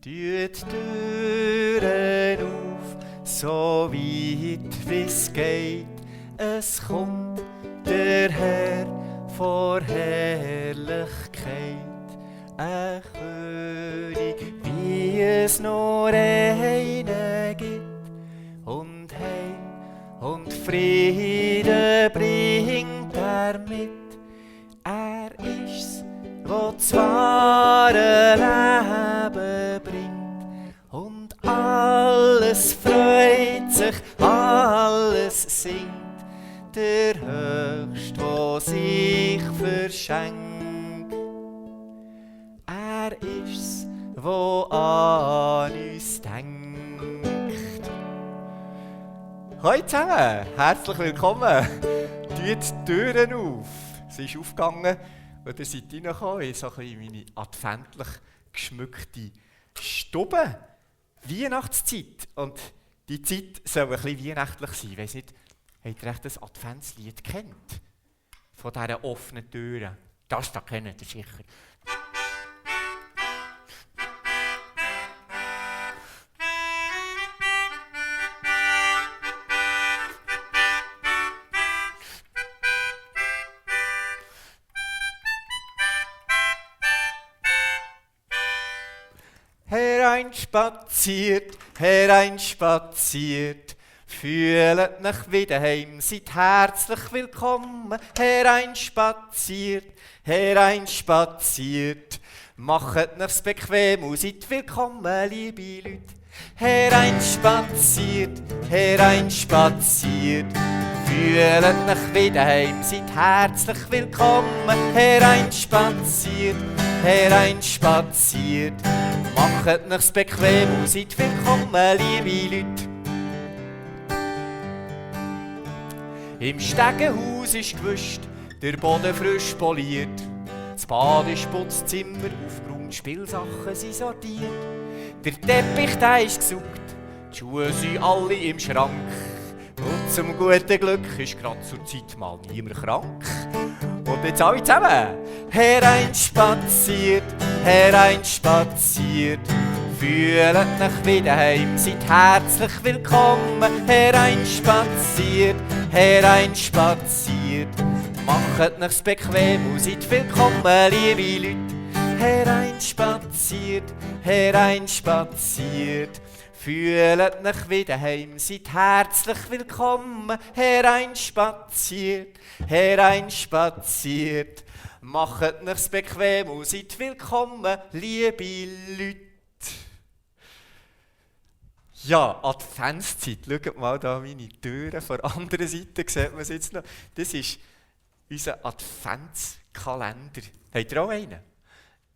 Tut Türen auf, so weit wie's geht. Es kommt der Herr vor Herrlichkeit. Ein König, wie es nur einen gibt. Und Heil und Frieden bringt er mit. Er ist's, wo das wahre Leben bringt. Und alles freut sich, alles singt. Der Höchste, wo sich verschenkt. Er ist's, wo an uns denkt. Hallo zusammen, herzlich willkommen. Tut die Türen auf. Sie ist aufgegangen und ihr seid reingekommen in so ein bisschen meine adventlich geschmückte Stube. Weihnachtszeit. Und die Zeit soll ein bisschen weihnachtlich sein. Ich weiss nicht, habt ihr das Adventslied kennt? Von dieser offenen Türen. Das da kennt ihr sicher. Hereinspaziert, fühlet mich wieder heim, seid herzlich willkommen. Hereinspaziert, machet nich's bequem und seid willkommen, liebe Leute. Hereinspaziert, fühlet mich wieder heim, seid herzlich willkommen. Hereinspaziert, machet nich's bequem und seid willkommen, liebe Leute. Im Stegenhaus ist gewischt, der Boden frisch poliert. Das Bad ist putzt, Zimmer aufgeräumt, Spielsachen sind sortiert. Der Teppich, der ist gesaugt, die Schuhe sind alle im Schrank. Und zum guten Glück ist grad zur Zeit mal niemand krank. Und jetzt alle zusammen. Hereinspaziert, fühlet mich wieder heim, seid herzlich willkommen. Hereinspaziert, machet nich's bequem und seid willkommen, liebe Leute. Hereinspaziert, fühlet mich wieder heim, seid herzlich willkommen. Hereinspaziert, machet nich's bequem und seid willkommen, liebe Leute. Ja, Adventszeit. Schaut mal da meine Türen von der anderen Seite, sieht man es jetzt noch. Das ist unser Adventskalender. Habt ihr auch einen?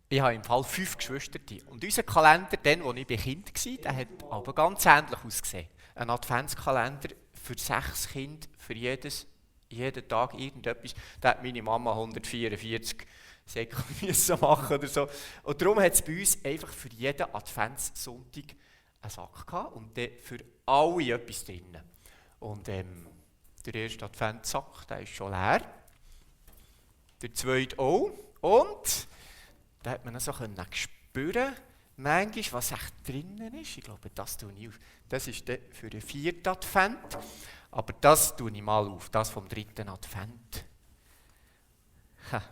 Ich habe im Fall 5 Geschwister. Und unser Kalender, als ich Kind war, der hat aber ganz ähnlich ausgesehen. Ein Adventskalender für 6 Kinder, für jeden Tag irgendetwas. Da hat meine Mama 144 Säcke machen oder so. Und darum hat es bei uns einfach für jeden Adventssonntag einen Sack gehabt und dann für alle etwas drin. Und der erste Adventssack, der ist schon leer. Der zweite auch. Und da hat man so spüren, manchmal, was echt drinnen ist. Ich glaube, das tue ich auf. Das ist für den 4. Advent. Aber das tue ich mal auf, das vom 3. Advent. Ha.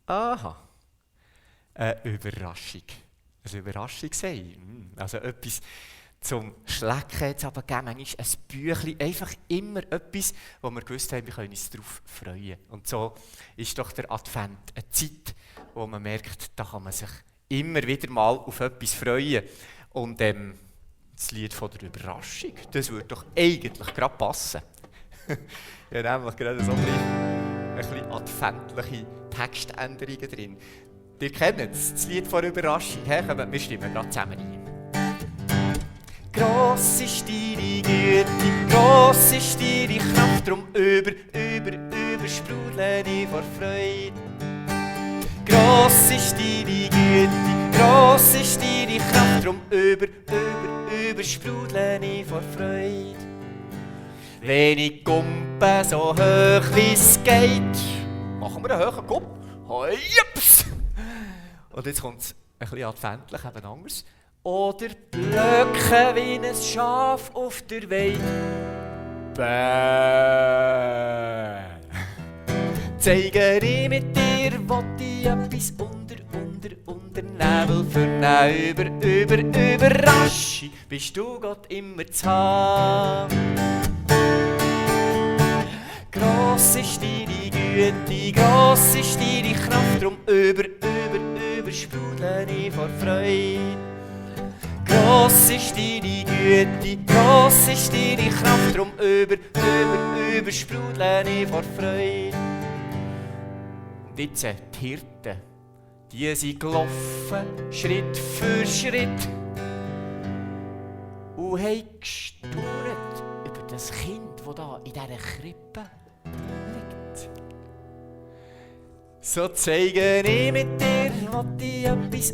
Aha. Eine Überraschung. Eine Überraschung sein. Also etwas zum Schlecken jetzt aber gegeben. Manchmal ein Büchlein, einfach immer etwas, wo wir gewusst haben, wir können uns darauf freuen. Und so ist doch der Advent eine Zeit, wo man merkt, da kann man sich immer wieder mal auf etwas freuen. Und das Lied von der Überraschung, das würde doch eigentlich gerade passen. Ich habe nämlich gerade so ein bisschen adventliche Textänderungen drin. Ihr kennt es, das Lied von der Überraschung. Kommt, wir stimmen gerade zusammen ein. Gross ist deine Güte, gross ist deine Kraft, drum übersprudeln ich vor Freude. Gross ist deine Güte, gross ist deine Kraft, drum übersprudeln ich vor Freude. Wenn ich gumpe so hoch wie es geht, machen wir einen hohen Gump. Jups! Und jetzt kommt bisschen adventlich, eben anders. Oder Blöcke wie ein Schaf auf der Weide. Bäh. Zeigerei mit dir, wollt ich etwas unter Nebel für eine Überraschung. Bist du Gott immer zu haben. Gross ist deine Güte, gross ist deine Kraft, drum übersprudle ich vor Freude. Gross ist deine Güte, gross ist deine Kraft, drum übersprudle ich vor Freude. Und jetzt die Hirten, die sind gelaufen, Schritt für Schritt, und haben gestaunt über das Kind, das da in dieser Krippe liegt. So zeige ich mit dir, wollt ich etwas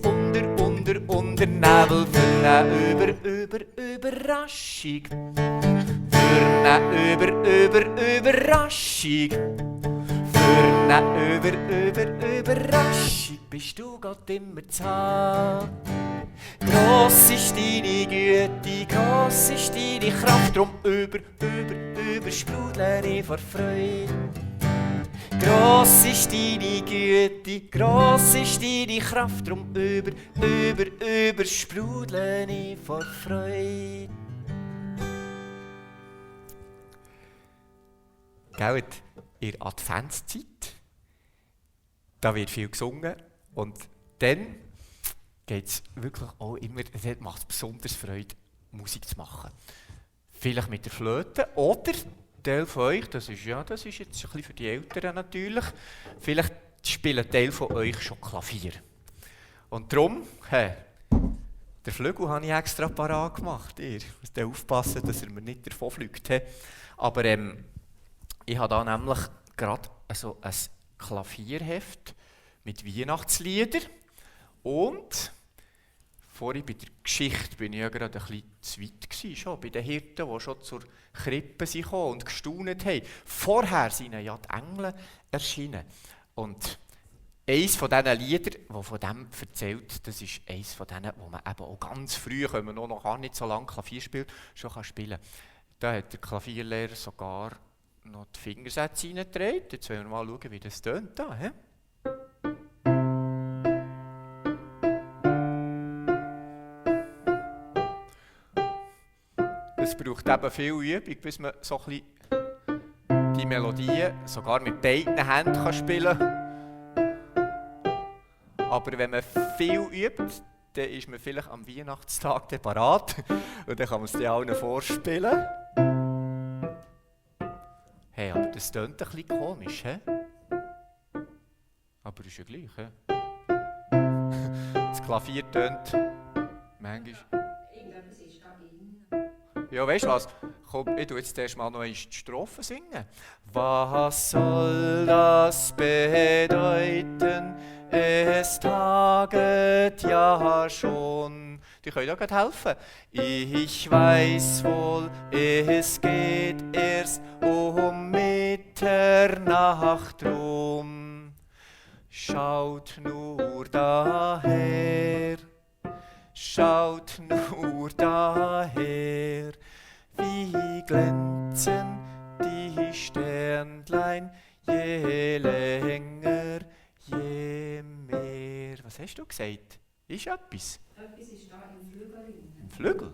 unter Nebel für eine Überraschung. Für eine Überraschung. Für eine Überraschung bist du Gott immer zu haben. Gross ist deine Güte, gross ist deine Kraft, drum übersprudle ich vor Freude. Gross ist deine Güte, gross ist deine Kraft, drum übersprudle ich vor Freude. Gell, in der Adventszeit, da wird viel gesungen und dann geht es wirklich auch immer, es macht besonders Freude, Musik zu machen. Vielleicht mit der Flöte oder Teil von euch, das ist jetzt ein bisschen für die Älteren natürlich, vielleicht spielen ein Teil von euch schon Klavier. Und darum, der Flügel habe ich extra parat gemacht. Ihr müsst aufpassen, dass er mir nicht davonfliegt. Aber ich habe da nämlich gerade so ein Klavierheft mit Weihnachtsliedern. Und vorhin bei der Geschichte bin ich ja gerade ein bisschen zu weit gewesen, schon bei den Hirten, die schon zur Krippe kamen und gestaunt haben. Vorher sind ja die Engel erschienen. Und eines von diesen Liedern, das von dem erzählt, das ist eines von denen, wo man eben auch ganz früh, wenn man noch gar nicht so lange Klavier spielt, schon spielen kann. Da hat der Klavierlehrer sogar noch die Fingersätze reingetragen. Jetzt wollen wir mal schauen, wie das tönt. Es braucht eben viel Übung, bis man so ein bisschen die Melodien sogar mit beiden Händen spielen kann. Aber wenn man viel übt, dann ist man vielleicht am Weihnachtstag parat und dann kann man es dir allen vorspielen. Hey, aber das tönt ein bisschen komisch, he? Aber ist ja gleich, he? Das Klavier tönt manchmal. Ja, weißt du was? Komm, ich tu jetzt erst mal noch die Strophe singen. Was soll das bedeuten? Es taget ja schon. Die können auch gerade helfen. Ich weiß wohl, es geht erst um Mitternacht rum. Schaut nur daher. Schaut nur daher, wie glänzen die Sternlein, je länger, je mehr. Was hast du gesagt? Ist etwas? Etwas ist da im Flügel. Im Flügel?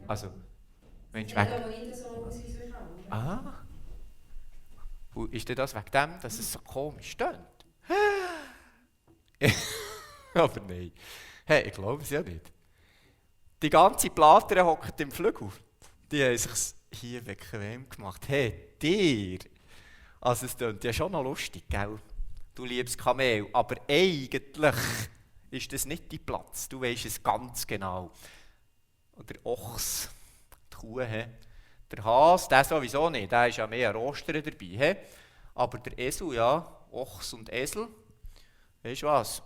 Also, Mensch, weg. Ah. Und ist denn das wegen dem, dass es so komisch tönt? Aber nein. Hey, ich glaube es ja nicht. Die ganze Platte hockt im Flügel. Die haben sich hier bequem gemacht. Hey, dir! Also es klingt ja schon noch lustig, gell? Du liebst Kamel, aber eigentlich ist das nicht dein Platz. Du weisst es ganz genau. Und der Ochs, die Kuh, der Hase, der sowieso nicht, der ist ja mehr ein Roster dabei. Aber der Esel, ja, Ochs und Esel, weisst du was?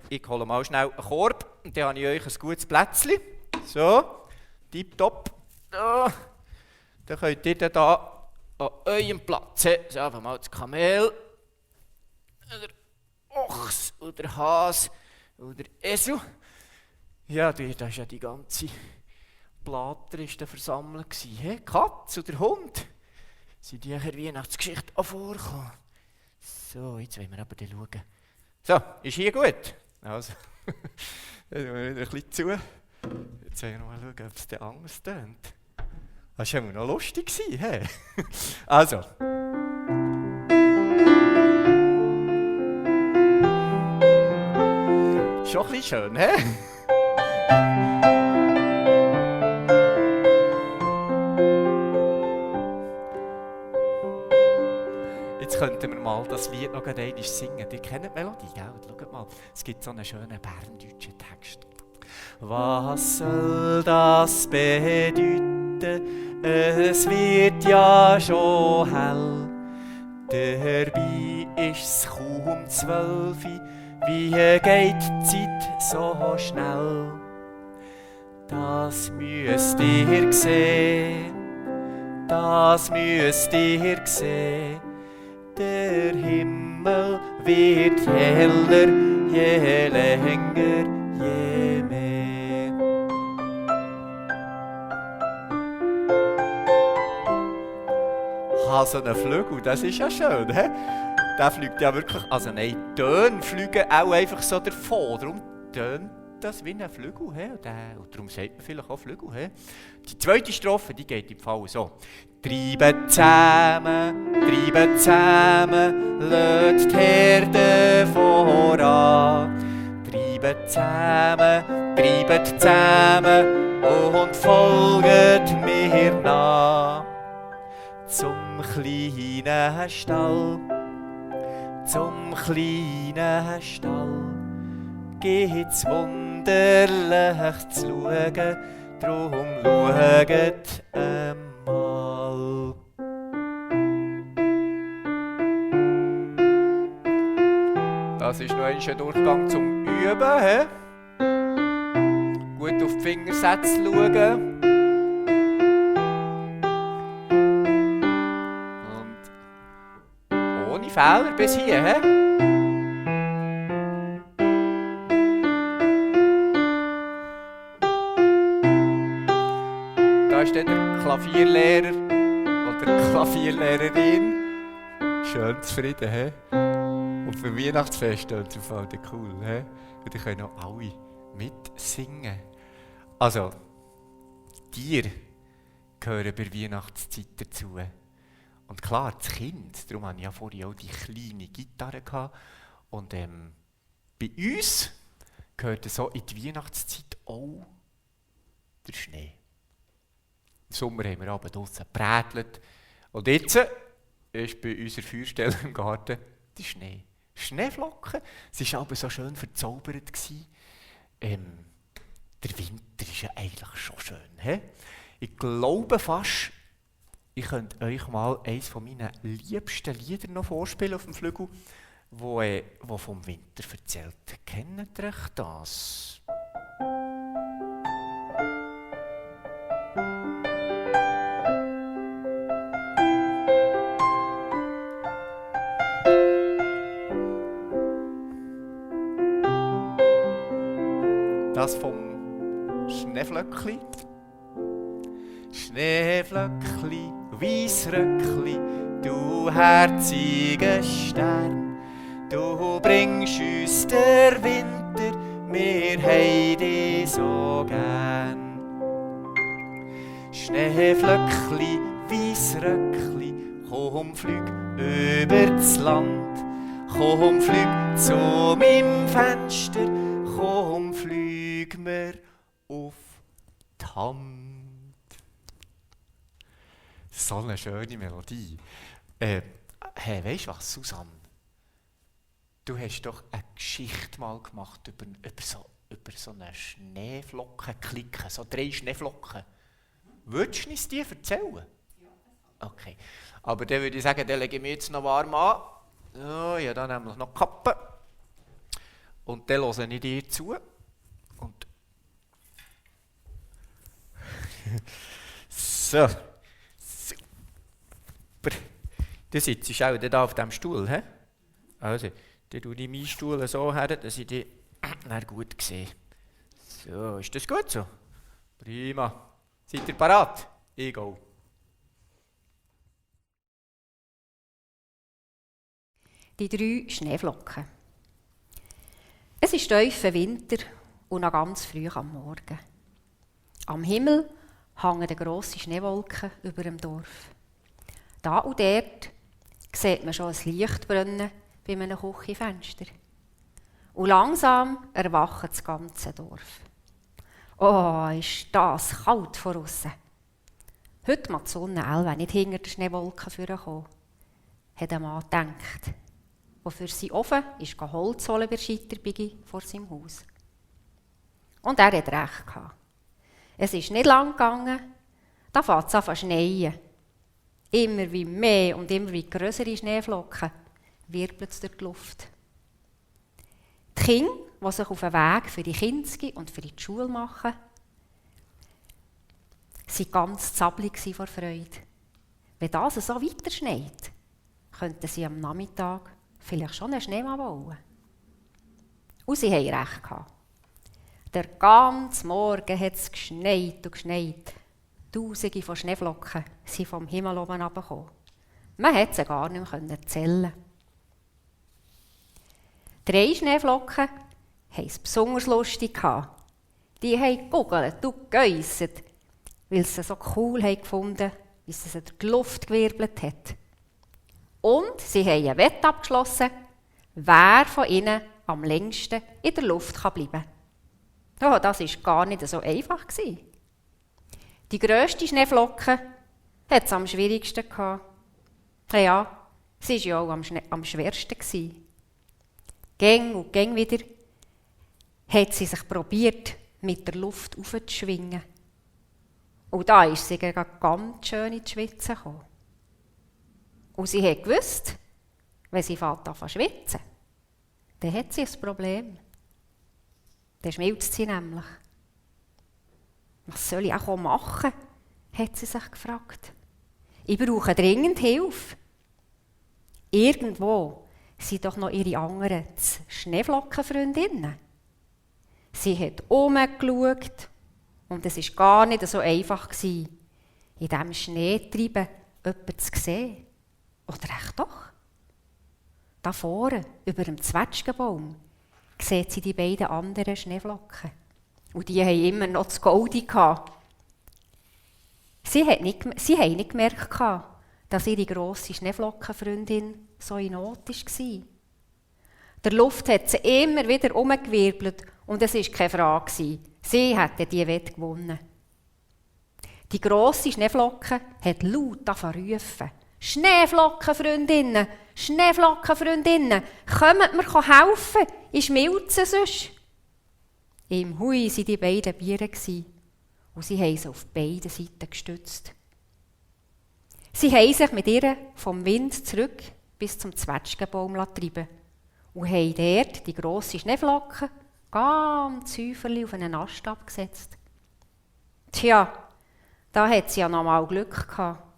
Ich hole mal schnell einen Korb und dann habe ich euch ein gutes Plätzchen. So, tipptopp. Dann könnt ihr dann da an eurem Platz so, einfach mal das Kamel, der Ochs und der Hase Und der Esel, ja, da war ja die ganze Plater versammelt. Hey, die Katze und der Hund, sind die Weihnachtsgeschichte auch vorgekommen. So, jetzt wollen wir aber schauen. So, ist hier gut? Also, dann schauen wir wieder ein bisschen zu. Jetzt wollen wir mal schauen, ob es dann anders tönt. Das war immer noch lustig. Hey? Also. Schon ein bisschen schön, hä? Jetzt könnten wir mal das Lied noch einmal singen. Ihr kennt die Melodie, gell? Schaut mal, es gibt so einen schönen berndeutschen Text. Was soll das bedeuten? Es wird ja schon hell. Dabei ist's kaum 12. Wie geht die Zeit so schnell? Das müsst ihr sehen. Das müsst ihr sehen. Der Himmel wird heller, je länger, je mehr. So ein Flügel, das ist ja schön, he? Der fliegt ja wirklich, also nein, Töne fliegen auch einfach so davon. Darum tönt das wie ein Flügel, he? Und darum sagt man vielleicht auch Flügel, he? Die zweite Strophe, die geht im Fall so. Treiben zusammen, lasst die Herde voran. Treiben zusammen und folget mir nach. Zum kleinen Stall, geht's wunderlich zu schauen, drum schaut einmal. Das ist noch ein Durchgang zum Üben. He? Gut auf die Fingersätze schauen. Ohne Fehler bis hier. He? Da ist dann der Klavierlehrer oder die Klavierlehrerin. Schön zufrieden. He? Und für Weihnachtsfest ist es cool. He? Und die können auch alle mitsingen. Also, Tiere gehören bei Weihnachtszeit dazu. Und klar, das Kind, darum hatte ich ja vorhin auch die kleine Gitarre gehabt. Und bei uns gehört so in die Weihnachtszeit auch der Schnee. Im Sommer haben wir aber draussen gebrätelt. Und jetzt ist bei unserer Feuerstelle im Garten der Schnee. Schneeflocken. Es war aber so schön verzaubert. Der Winter ist ja eigentlich schon schön. He? Ich glaube fast, ich könnte euch mal eines meiner liebsten Lieder noch vorspielen auf dem Flügel, wo vom Winter erzählt. Kennt ihr das? Das vom Schneeflöckli. Schneeflöckli, Weissröckli, du herziger Stern, du bringst uns der Winter, wir haben dich so gern. Schneeflöckli, Weissröckli, komm, flieg über das Land, komm, flieg zu meinem Fenster, komm, flieg mir auf die Hand. So eine schöne Melodie. Hey, weisst du was, Susanne? Du hast doch eine Geschichte mal gemacht über so eine Schneeflockenklicke, so 3 Schneeflocken. Würdest du uns die erzählen? Ja. Okay. Aber dann würde ich sagen, dann lege ich mich jetzt noch warm an. So, ja, dann nämlich noch die Kappe. Und dann höre ich dir zu. Und so. Du sitzt auch da auf diesem Stuhl, he? Also, dann tue ich meinen Stuhl so her, dass ich dich Na gut gesehen. So, ist das gut so? Prima. Seid ihr parat? Ich gehe. Die 3 Schneeflocken. Es ist tiefer Winter und noch ganz früh am Morgen. Am Himmel hängen grosse Schneewolken über dem Dorf. Da und dort sieht man schon ein Licht brennen bei einem Küchenfenster. Und langsam erwacht das ganze Dorf. Oh, ist das kalt von aussen. Heute mag die Sonne allweil nicht hinter den Schneewolken vorkommen, hat ein Mann gedacht, der für seinen Ofen ist Holz holen bei der Scheiterbüge vor seinem Haus. Und er hat recht gehabt. Es ist nicht lang gegangen, da fängt es an zu schneien. Immer wie mehr und immer wie grössere Schneeflocken wirbeln es durch die Luft. Die Kinder, die sich auf den Weg für die Kinski und für die Schule machen, waren ganz zappelig vor Freude. Wenn das so weiter schneit, könnten sie am Nachmittag vielleicht schon einen Schneemann bauen. Und sie hatten recht gehabt. Der ganze Morgen hat es geschneit und geschneit. Tausende von Schneeflocken sind vom Himmel oben herabgekommen. Man konnte sie gar nicht mehr zählen. 3 Schneeflocken hatten es besonders lustig gehabt. Die haben geguckelt und geäusset, weil sie so cool gefunden haben, wie sie durch die Luft gewirbelt hat. Und sie haben eine Wette abgeschlossen, wer von ihnen am längsten in der Luft bleiben kann. Oh, das war gar nicht so einfach. Die grösste Schneeflocke hatte es am schwierigsten gehabt. Ja, sie war ja auch am schwersten. Gäng und gäng wieder hat sie sich probiert, mit der Luft aufzuschwingen. Und da ist sie ganz schön ins Schwitzen gekommen. Und sie hat gewusst, wenn sie anfängt zu schwitzen, dann hat sie ein Problem. Dann schmilzt sie nämlich. Was soll ich auch machen? Hat sie sich gefragt. Ich brauche dringend Hilfe. Irgendwo sind doch noch ihre anderen Schneeflockenfreundinnen. Sie hat umgeschaut und es war gar nicht so einfach, in diesem Schneetreiben jemanden zu sehen. Oder echt doch? Da vorne, über dem Zwetschgenbaum, sieht sie die beiden anderen Schneeflocken. Und die haben immer noch das Goldi gehabt. Sie haben nicht gemerkt, dass ihre grosse Schneeflockenfreundin so in Not war. Der Luft hat sie immer wieder umgewirbelt und es war keine Frage. Sie hätte die Wette gewonnen. Die grosse Schneeflocke hat laut rufen. Schneeflockenfreundinnen, Schneeflockenfreundinnen, kommt mir helfen, ich schmilze sonst. Im Hui waren die beiden Bieren und sie haben sie auf beiden Seiten gestützt. Sie haben sich mit ihr vom Wind zurück bis zum Zwetschgenbaum treiben und haben dort die grosse Schneeflocke ganz säuferlich auf einen Ast abgesetzt. Tja, da hat sie ja noch mal Glück gehabt.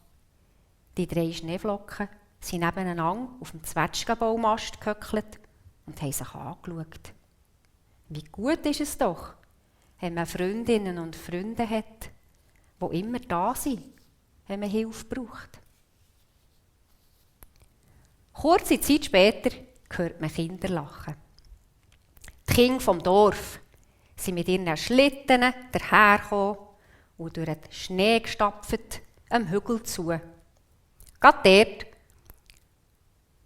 Die 3 Schneeflocken sind nebeneinander auf dem Zwetschgenbaumast gehöckelt und haben sich angeschaut. Wie gut ist es doch, wenn man Freundinnen und Freunde hat, die immer da sind, wenn man Hilfe braucht. Kurze Zeit später hört man Kinder lachen. Die Kinder vom Dorf sind mit ihren Schlitten dahergekommen und durch den Schnee gestapft, am Hügel zu. Gerade dort,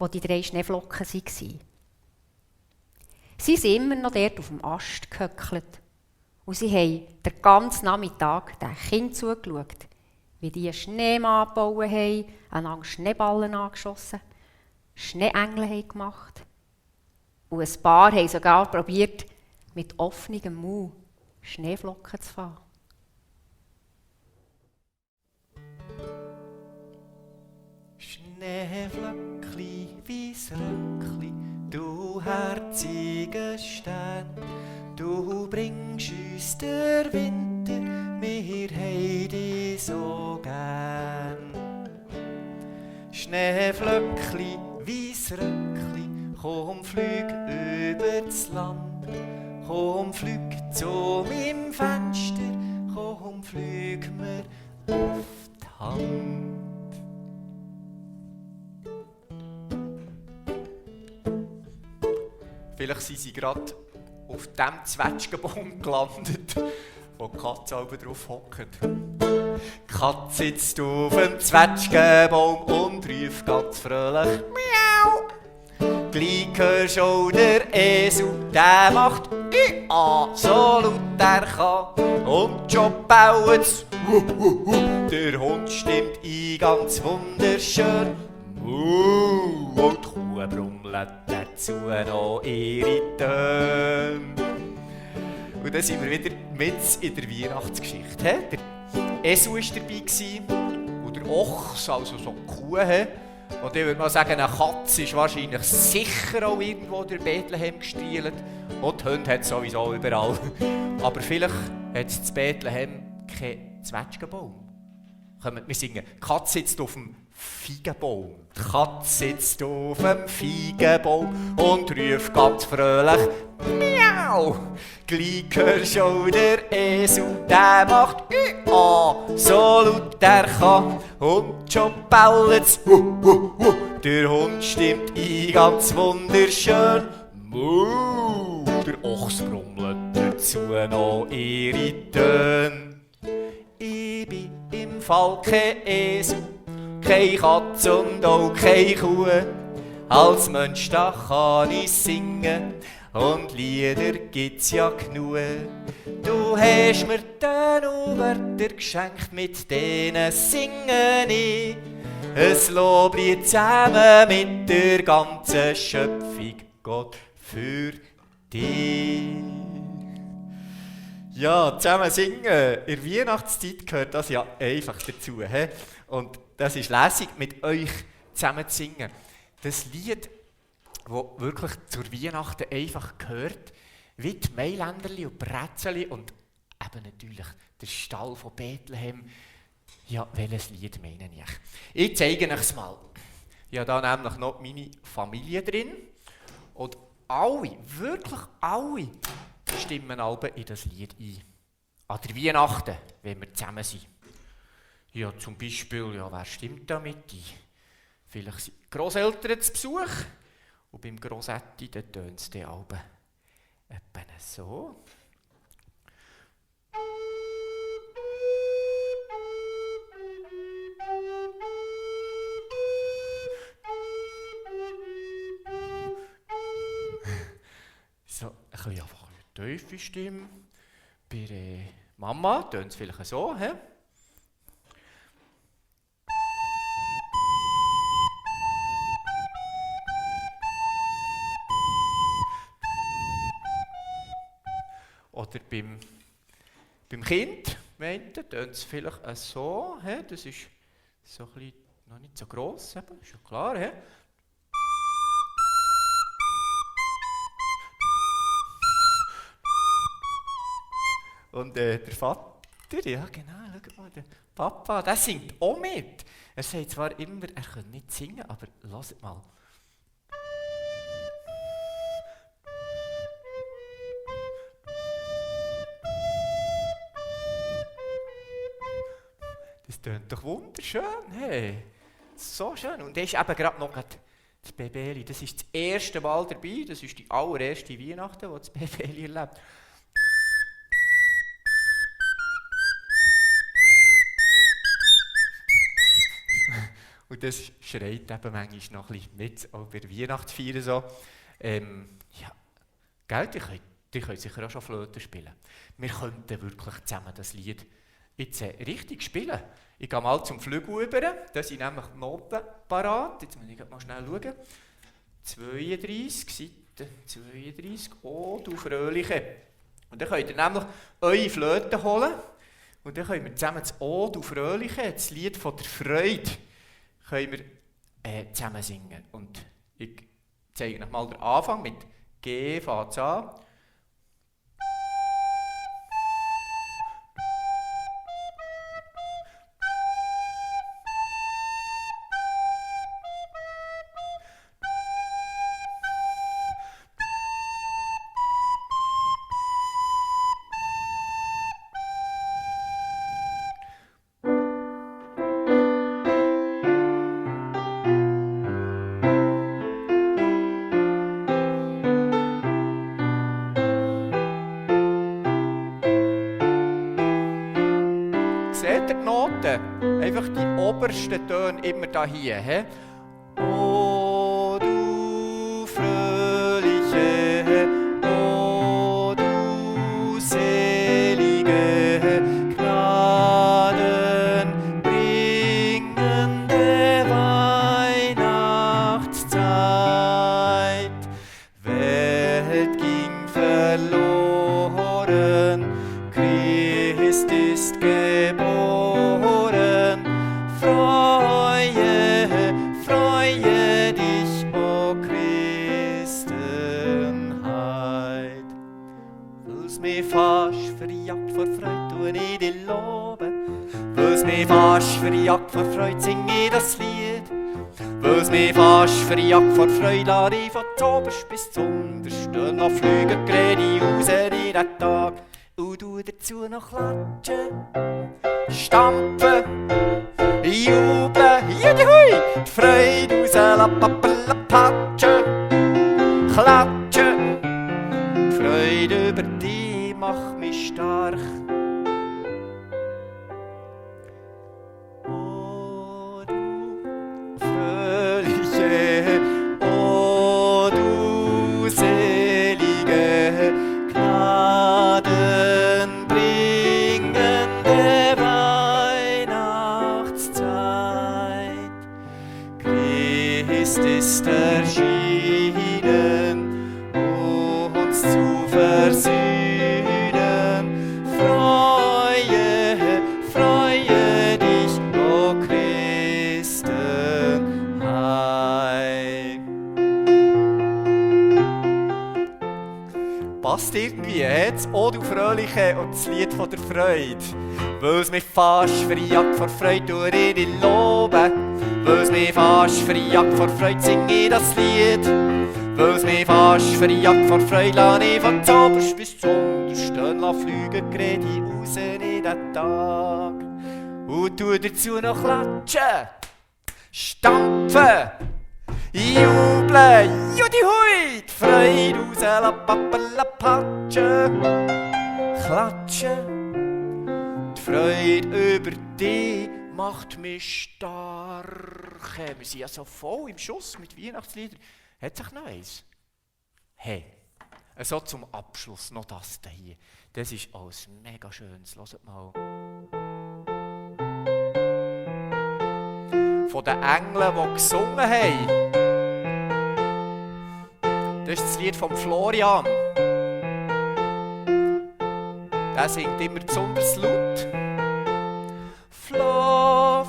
wo die 3 Schneeflocken waren. Sie sind immer noch dort auf dem Ast gehöckelt und sie haben den ganzen Nachmittag den Kindern zugeschaut, wie die Schneemann gebaut haben, einander Schneeballen angeschossen, Schneeengel haben gemacht. Und ein paar haben sogar probiert, mit offenem Mund Schneeflocken zu fangen. Schneeflöckli, Weissröckli, du herziger Stern, du bringst uns der Winter, wir haben dich so gern. Schneeflöckli, Weissröckli, komm, flieg über das Land komm, flüg zu meinem Fenster, komm, flüg mir auf die Hand. Vielleicht sind sie gerade auf dem Zwetschgenbaum gelandet, wo die Katze oben drauf hockt. Die Katze sitzt auf dem Zwetschgenbaum und ruft ganz fröhlich Miau. Gleich hörst du auch der Esel, der macht Ü-A, so laut er kann. Und schon baut's, der Hund stimmt ein, ganz wunderschön. Und die Kuh brummelt dazu noch ihre Töne. Und dann sind wir wieder mit in der Weihnachtsgeschichte. Der Esel war dabei und der Ochs, also so die Kuh. Und ich würde mal sagen, eine Katze ist wahrscheinlich sicher auch irgendwo durch Bethlehem gestrielt. Und die Hunde hat es sowieso überall. Aber vielleicht hat es in Bethlehem keinen Zwetschgenbaum. Kommen wir singen. Die Katze sitzt auf dem Feigenbaum. Die Katze sitzt auf dem Feigenbaum und ruft ganz fröhlich Miau. Gleich hörst du auch der Esel, der macht Ü-A, so laut er kann. Und schon bellt's, der Hund stimmt ein, ganz wunderschön. Mu, der Ochs brummelt dazu noch ihre Töne. Ich bin im Fall kein Esel, keine Katze und auch keine Kuh. Als Mensch da kann ich singen und Lieder gibt's ja genug. Du hast mir den Wörter geschenkt, mit denen singe ich ein Loblied zusammen mit der ganzen Schöpfung, Gott, für dich. Ja, zusammen singen. In der Weihnachtszeit gehört das ja einfach dazu. He? Und das ist lässig, mit euch zusammen zu singen. Das Lied, das wirklich zur Weihnachten einfach gehört, wie die Mailänderli und Bretzeli und eben natürlich der Stall von Bethlehem. Ja, welches Lied meine ich? Ich zeige euch es mal. Ich habe da nämlich noch meine Familie drin. Und alle, wirklich alle, stimmen alle in das Lied ein. An der Weihnachten, wenn wir zusammen sind. Ja, zum Beispiel, ja, wer stimmt da mit ein? Vielleicht sind die Grosseltern zu Besuch. Und beim Grossetti, da tönt es dann alle etwa so. So, ein bisschen einfach eine tiefe Stimme. Bei der Mama tönt es vielleicht so. He? Oder beim Kind, tönt es vielleicht so. He? Das ist so ein bisschen, noch nicht so gross, eben, ist ja klar. He? Und der Vater, ja genau, schau mal, der Papa, der singt auch mit. Er sagt zwar immer, er könnte nicht singen, aber hört mal. Das tönt doch wunderschön, hey. So schön. Und er ist eben gerade noch das Bebeli. Das ist das erste Mal dabei, das ist die allererste Weihnachten, die das Bebeli erlebt. Und das schreit eben manchmal noch ein bisschen mit, auch bei der Weihnachtsfeier so. Ja, gell, die können sicher auch schon Flöte spielen. Wir könnten wirklich zusammen das Lied jetzt richtig spielen. Ich gehe mal zum Flügel über, da sind nämlich die Noten parat. Jetzt muss ich mal schnell schauen. 32, Seite 32, oh du Fröhliche. Und dann könnt ihr nämlich eure Flöte holen. Und dann können wir zusammen das Oh du Fröhliche, das Lied von der Freude, können wir zusammen singen. Und ich zeige euch mal den Anfang mit G, fängt es an. Noten, einfach die obersten Töne immer da hier. He? O du fröhliche, o du selige, gnadenbringende Weihnachtszeit. Welt ging verloren, Christ ist geboren. Freue, freue dich, o Christenheit. Weil's mich fast verjagt vor Freude, tue ich dich loben. Weil's mich fast verjagt vor Freude, sing ich das Lied. Weil's mich fast verjagt vor Freude, lade ich von oberst bis zum Untersten noch fliegen, gerade raus in den Tag. Und du dazu noch klatschen, stampfen, jubeln, judihui, die Freude raus, patschen, klatschen. Die Freude über dich macht mich stark. O du fröhliche, o du selige, gnadenbringende Weihnachtszeit. Christ ist erschienen, uns zu versöhnen. Freue, freue dich, o Christenheit. Passt irgendwie, jetzt? O du Fröhliche und das Lied von der Freude. Weil's mich fast verjagt vor Freude, tue ich dich loben. Weil's mich fast verjagt vor Freude, sing ich das Lied. Weil's mich fast verjagt vor Freude, lass ich von oberst bis zum Untersten fliegen, gerade raus in den Tag. Und tu dazu noch klatschen, stampfen, jubeln, judihui, die Freude raus, la patschen, klatschen. Die Freude über dich macht mich stark. Wir sind ja so voll im Schuss mit Weihnachtsliedern. Hat sich noch eins? Hey, so zum Abschluss noch das hier. Das ist alles mega schönes. Hört mal. Von den Engeln, die gesungen haben. Das ist das Lied von Florian. Der singt immer besonders laut.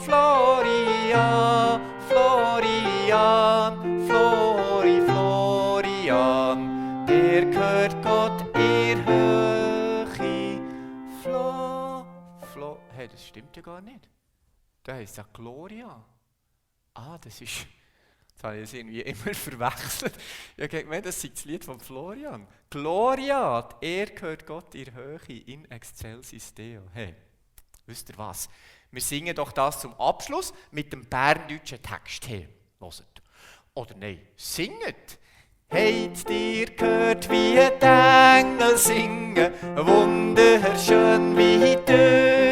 Florian, Florian, Florian, der gehört Gott ihr Höhe. Hey, das stimmt ja gar nicht. Da heisst ja Gloria. Das ist... Das habe ich jetzt irgendwie immer verwechselt. Ich habe gemeint, das ist das Lied von Florian. Gloria, er gehört Gott ihr Höhe in excelsis Deo. Hey, wisst ihr was? Wir singen doch das zum Abschluss mit dem berndeutschen Text. Hey, hört. Oder nein, singet. Habt ihr gehört, wie die Engel singen, wunderschön wie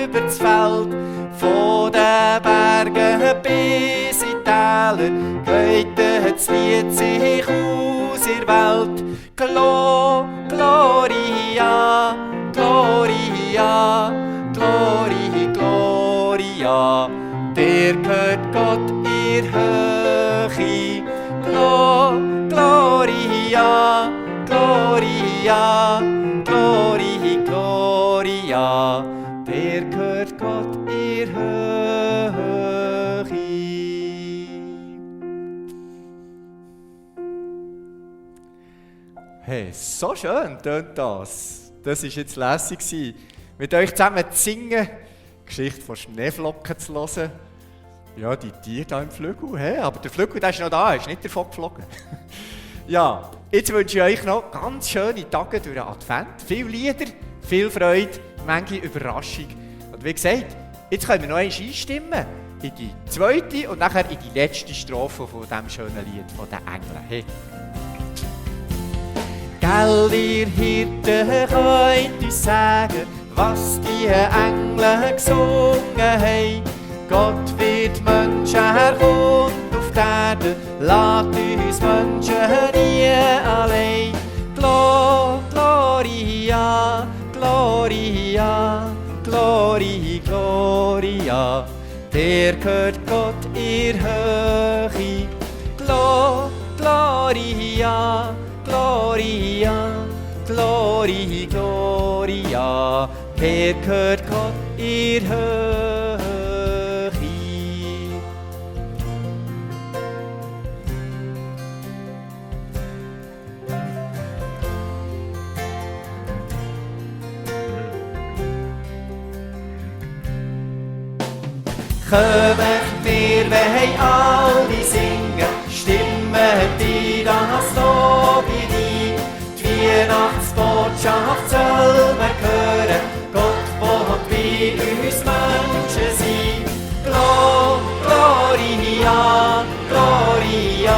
über das Feld, von den Bergen bis in die Täler, geht das Lied sich aus ihr Welt. Gloria, Gloria, Gloria, Gloria, der gehört Gott ihr Höhe. Gloria, Gloria, Gloria, Gloria, der gehört Gott ihr Höhe. Hey, so schön tönt das. Das war jetzt lässig, mit euch zusammen zu singen, die Geschichte von Schneeflocken zu hören. Ja, die Tiere hier im Flügel, hey, aber der Flügel der ist noch da, ist nicht davon geflogen. Ja, jetzt wünsche ich euch noch ganz schöne Tage durch den Advent. Viele Lieder, viel Freude, manche Überraschung. Und wie gesagt, jetzt können wir noch einmal einstimmen in die zweite und nachher in die letzte Strophe von diesem schönen Lied von den Engeln. Hey. Gell, ihr Hirten, könnt uns sagen, was die Engel gesungen haben. Gott wird Menschen herkommt auf die Erde, lasst uns Menschen nie allein. Gloria, Gloria, Gloria, Gloria, der gehört Gott ihr Höhe. Gloria, Gloria, Gloria, Gloria, der gehört Gott ihr Höhe. Kommt, wir wollen alle singen, stimmen dir das Lob ein. Die Weihnachtsbotschaft soll man hören, Gott will bei uns Menschen sein. Gloria, Gloria,